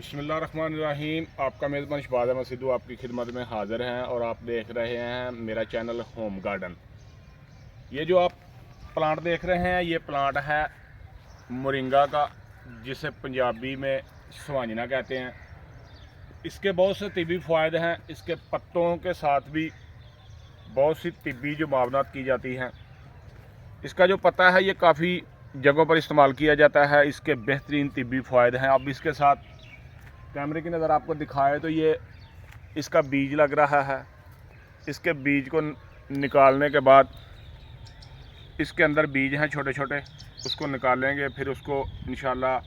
बिस्मिल्लाहिर्रहमानिर्रहीम। आपका मेज़बान शहबाज अहमद सिद्धू आपकी खिदमत में हाज़िर हैं और आप देख रहे हैं मेरा चैनल होम गार्डन। ये जो आप प्लांट देख रहे हैं ये प्लांट है मोरिंगा का, जिसे पंजाबी में स्वांजना कहते हैं। इसके बहुत से तिब्बी फ़ायदे हैं। इसके पत्तों के साथ भी बहुत सी तिब्बी जो मावनात की जाती हैं। इसका जो पत्ता है ये काफ़ी जगहों पर इस्तेमाल किया जाता है। इसके बेहतरीन तिब्बी फ़ायदे हैं। अब इसके साथ कैमरे की नज़र आपको दिखाए तो ये इसका बीज लग रहा है। इसके बीज को निकालने के बाद इसके अंदर बीज हैं छोटे छोटे, उसको निकालेंगे। फिर उसको इंशाल्लाह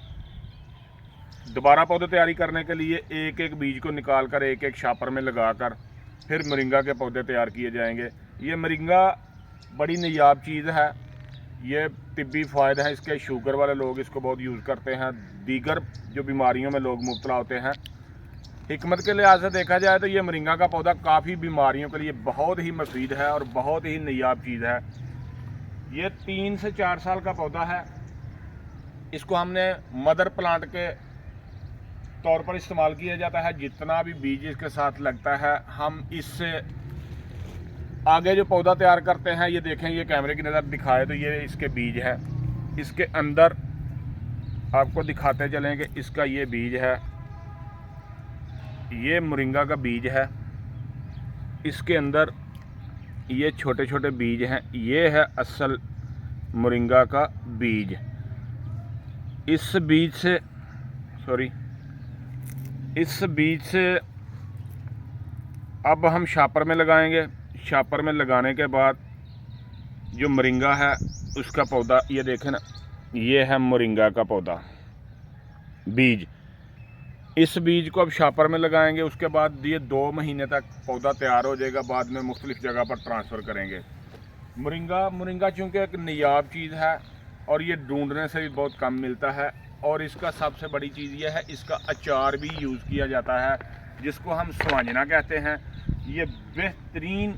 दोबारा पौधे तैयारी करने के लिए एक एक बीज को निकाल कर एक एक शापर में लगाकर फिर मोरिंगा के पौधे तैयार किए जाएंगे। ये मोरिंगा बड़ी नायाब चीज़ है। ये तिब्बी फ़ायदे हैं इसके। शुगर वाले लोग इसको बहुत यूज़ करते हैं। दीगर जो बीमारियों में लोग मुब्तला होते हैं। हिकमत के लिहाज से देखा जाए तो ये मोरिंगा का पौधा काफ़ी बीमारियों के लिए बहुत ही मुफीद है और बहुत ही नायाब चीज़ है। ये 3 से 4 साल का पौधा है। इसको हमने मदर प्लांट के तौर पर इस्तेमाल किया जाता है। जितना भी बीज इसके साथ लगता है हम इससे आगे जो पौधा तैयार करते हैं। ये देखें, ये कैमरे की नज़र दिखाए तो ये इसके बीज है। इसके अंदर आपको दिखाते चलें कि इसका ये बीज है, ये मोरिंगा का बीज है। इसके अंदर ये छोटे छोटे बीज हैं। ये है असल मोरिंगा का बीज। इस बीज से अब हम शापर में लगाएंगे। शापर में लगाने के बाद जो मोरिंगा है उसका पौधा, ये देखें ना, ये है मोरिंगा का पौधा बीज। इस बीज को अब शापर में लगाएंगे। उसके बाद ये 2 महीने तक पौधा तैयार हो जाएगा। बाद में मुख्तलिफ जगह पर ट्रांसफ़र करेंगे। मोरिंगा चूँकि एक नायाब चीज़ है और ये ढूंढने से भी बहुत कम मिलता है। और इसका सबसे बड़ी चीज़ यह है, इसका अचार भी यूज़ किया जाता है जिसको हम स्वांजना कहते हैं। ये बेहतरीन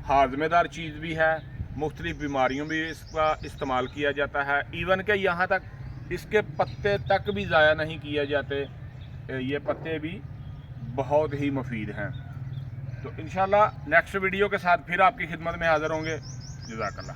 हाजमेदार चीज़ भी है। मुख्तलिफ बीमारियों में इसका इस्तेमाल किया जाता है। इवन के यहाँ तक इसके पत्ते तक भी ज़ाया नहीं किए जाते। ये पत्ते भी बहुत ही मुफीद हैं। तो इंशाल्लाह नेक्स्ट वीडियो के साथ फिर आपकी खिदमत में हाज़िर होंगे। जज़ाकल्लाह।